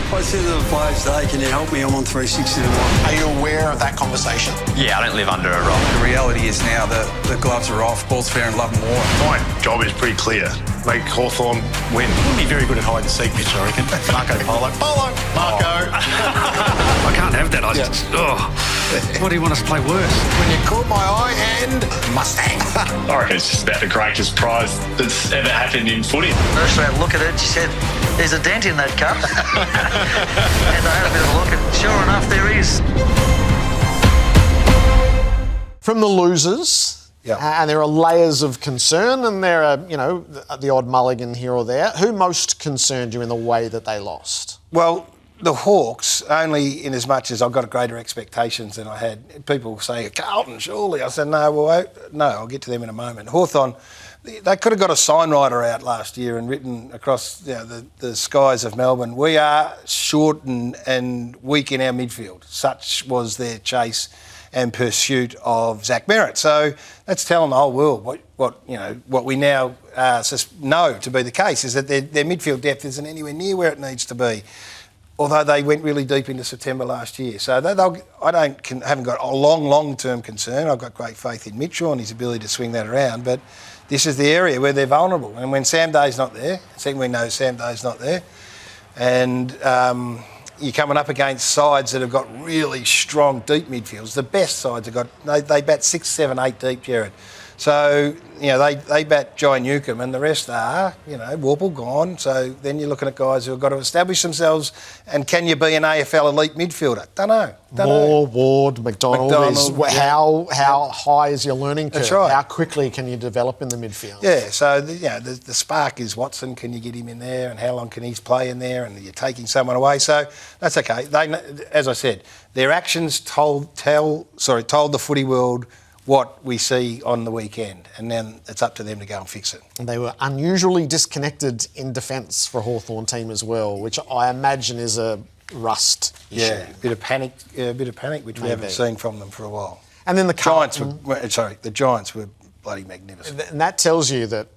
I said to the players today, can you help me? I'm on 360 tomorrow. Are you aware of that conversation? Yeah, I don't live under a rock. The reality is now that the gloves are off, ball's fair and love more. My job is pretty clear. Make Hawthorn win. Wouldn't be very good at hide and seek, Mitch, I reckon. Marco Polo. Polo! Marco! I can't have that. What do you want us to play worse? When you caught my eye and Mustang. I reckon it's just about the greatest prize that's ever happened in footy. First round look at it, she said, there's a dent in that cup. And I had a bit of a look, and sure enough, there is. From the losers, and there are layers of concern, and there are, the odd mulligan here or there. Who most concerned you in the way that they lost? Well, the Hawks, only in as much as I've got greater expectations than I had. People say, Carlton, surely. I said, no, I'll get to them in a moment. Hawthorn, they could have got a sign writer out last year and written across the skies of Melbourne, we are short and weak in our midfield. Such was their chase and pursuit of Zach Merritt. So that's telling the whole world what we now know to be the case, is that their midfield depth isn't anywhere near where it needs to be. Although they went really deep into September last year. So I haven't got a long-term concern. I've got great faith in Mitchell and his ability to swing that around. But this is the area where they're vulnerable. And when Sam Day's not there, second we know Sam Day's not there, and you're coming up against sides that have got really strong deep midfields. The best sides have got, they bat 6, 7, 8 deep, Gerard. So, they bat Jai Newcomb and the rest are, Warple gone. So then you're looking at guys who have got to establish themselves, and can you be an AFL elite midfielder? Don't know. Ward, McDonald. How high is your learning curve? That's right. How quickly can you develop in the midfield? Yeah, so the spark is Watson. Can you get him in there, and how long can he play in there? And you're taking someone away, so that's okay. They, as I said, their actions told the footy world what we see on the weekend, and then it's up to them to go and fix it. And they were unusually disconnected in defence for a Hawthorn team as well, which I imagine is a rust issue. Yeah, a bit of panic, which we haven't seen from them for a while. And then the Giants were bloody magnificent. And that tells you that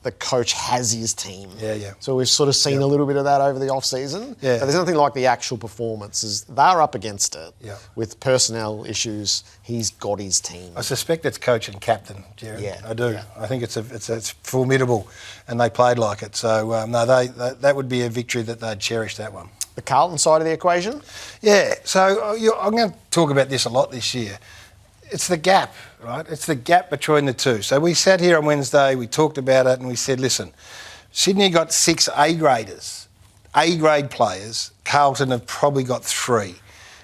the coach has his team. Yeah. So we've sort of seen a little bit of that over the off-season. Yeah. But there's nothing like the actual performances. They're up against it. Yeah. With personnel issues, he's got his team. I suspect it's coach and captain, Gerard. Yeah. I do. Yeah. I think it's formidable, and they played like it. So, that would be a victory that they'd cherish, that one. The Carlton side of the equation? Yeah. So I'm going to talk about this a lot this year. It's the gap, right? It's the gap between the two. So we sat here on Wednesday, we talked about it, and we said, listen, Sydney got 6 A-graders, A-grade players. Carlton have probably got 3.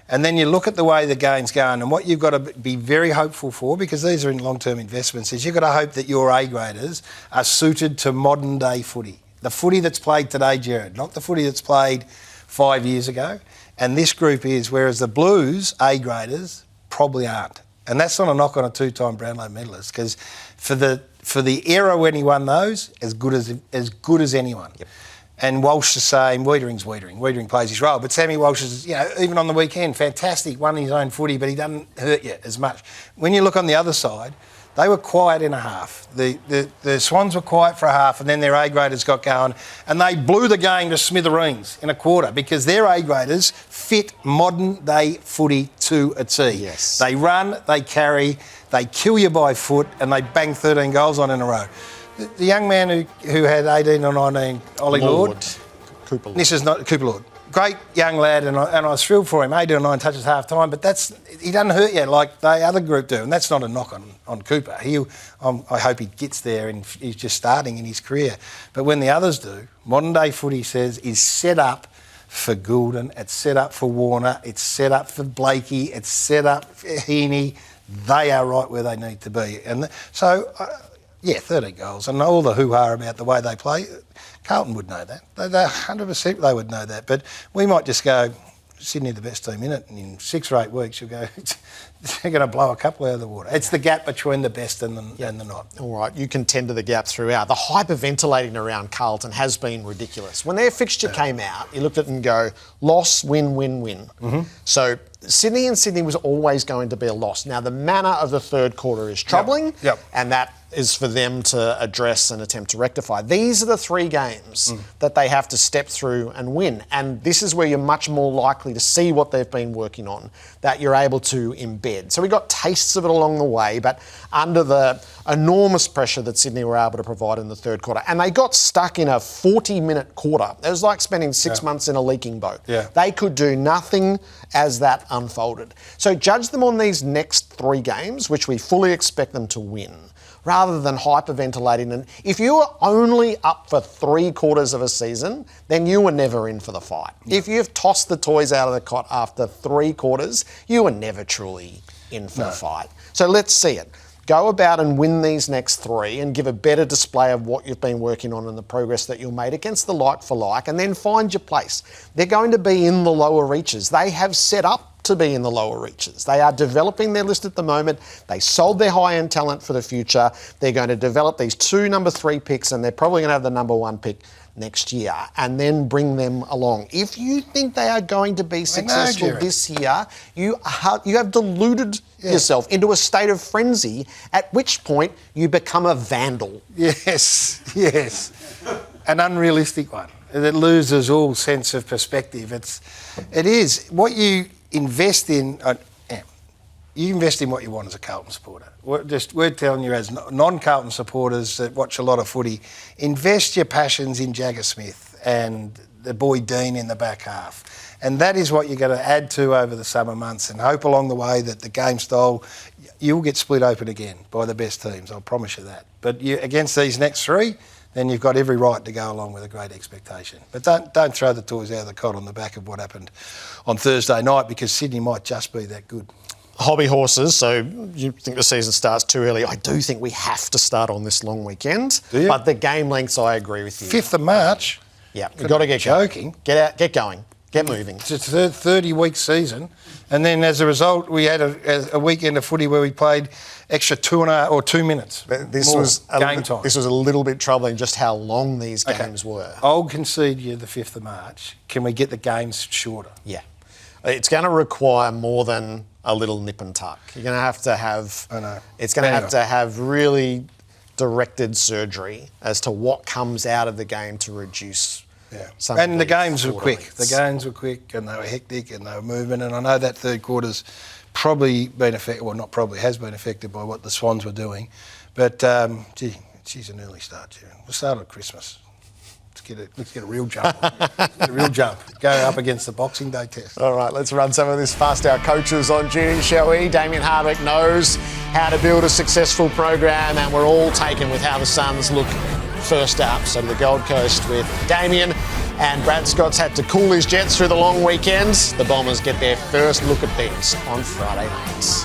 And then you look at the way the game's going, and what you've got to be very hopeful for, because these are in long-term investments, is you've got to hope that your A-graders are suited to modern-day footy. The footy that's played today, Gerard, not the footy that's played 5 years ago. And this group is, whereas the Blues A-graders probably aren't. And that's not a knock on a 2-time Brownlow medalist, because for the era when he won those, as good as anyone. Yep. And Walsh the same. Wiedering's Wiedering. Wiedering plays his role, but Sammy Walsh is, even on the weekend, fantastic. Won his own footy, but he doesn't hurt you as much. When you look on the other side, they were quiet in a half. The Swans were quiet for a half, and then their A-graders got going, and they blew the game to smithereens in a quarter, because their A-graders fit modern-day footy to a T. Yes. They run, they carry, they kill you by foot, and they bang 13 goals on in a row. The young man who had 18 or 19, Ollie Lord. Cooper Lord. This is not Cooper Lord. Great young lad, and I was thrilled for him. 8 or 9 touches half time, but he doesn't hurt you like the other group do, and that's not a knock on Cooper. I hope he gets there, and he's just starting in his career. But when the others do, modern day footy is set up for Goulden, it's set up for Warner, it's set up for Blakey, it's set up for Heaney. They are right where they need to be, and so 13 goals, and all the hoo-ha about the way they play. Carlton would know that. They 100% they would know that. But we might just go, Sydney the best team in it, and in 6 or 8 weeks you'll go, they're going to blow a couple out of the water. It's the gap between the best and the not. All right, you contend to the gap throughout. The hyperventilating around Carlton has been ridiculous. When their fixture came out, you looked at it and go, loss, win, win, win. Mm-hmm. So Sydney was always going to be a loss. Now, the manner of the third quarter is troubling, and that is for them to address and attempt to rectify. These are the 3 games that they have to step through and win. And this is where you're much more likely to see what they've been working on, that you're able to embed. So we got tastes of it along the way, but under the enormous pressure that Sydney were able to provide in the third quarter. And they got stuck in a 40-minute quarter. It was like spending 6 months in a leaking boat. Yeah. They could do nothing as that unfolded. So judge them on these next 3 games, which we fully expect them to win, rather than hyperventilating. And if you were only up for 3 quarters of a season, then you were never in for the fight. No. If you've tossed the toys out of the cot after 3 quarters, you were never truly in for the fight. So let's see it. Go about and win these next 3 and give a better display of what you've been working on and the progress that you'll made against the like for like, and then find your place. They're going to be in the lower reaches. They have set up to be in the lower reaches. They are developing their list at the moment. They sold their high-end talent for the future. They're going to develop these 2 number 3 picks, and they're probably going to have the number 1 pick next year, and then bring them along. If you think they are going to be successful this year, you have deluded yourself into a state of frenzy, at which point you become a vandal. Yes. An unrealistic one. It loses all sense of perspective. It is. What you invest in, you invest in what you want as a Carlton supporter. We're telling you as non-Carlton supporters that watch a lot of footy, invest your passions in Jagger Smith and the boy Dean in the back half. And that is what you're going to add to over the summer months, and hope along the way that the game style, you'll get split open again by the best teams, I'll promise you that. But against these next 3, then you've got every right to go along with a great expectation. But don't throw the toys out of the cot on the back of what happened on Thursday night, because Sydney might just be that good. Hobby horses, so you think the season starts too early. I do think we have to start on this long weekend. Do you? But the game lengths, I agree with you. 5th of March? Yeah, we've got to get joking. Going. Get out, get going, get moving. It's a 30-week season, and then as a result, we had a weekend of footy where we played extra 2 minutes. This was game time. This was a little bit troubling, just how long these games were. I'll concede you the 5th of March. Can we get the games shorter? Yeah. It's going to require more than a little nip and tuck. You're going to have to have... I know. It's going to have to have really directed surgery as to what comes out of the game to reduce... some and the games were quick. lengths. The games were quick, and they were hectic, and they were moving. And I know that third quarter's probably been affected, well, not probably, has been affected by what the Swans were doing. But, she's an early start, Gerard. We'll start at Christmas. Let's get a real jump. Go up against the Boxing Day test. All right, let's run some of this past our coaches on duty, shall we? Damien Hardwick knows how to build a successful program, and we're all taken with how the Suns look first up. So to the Gold Coast with Damien, and Brad Scott's had to cool his jets through the long weekends. The Bombers get their first look at things on Friday nights.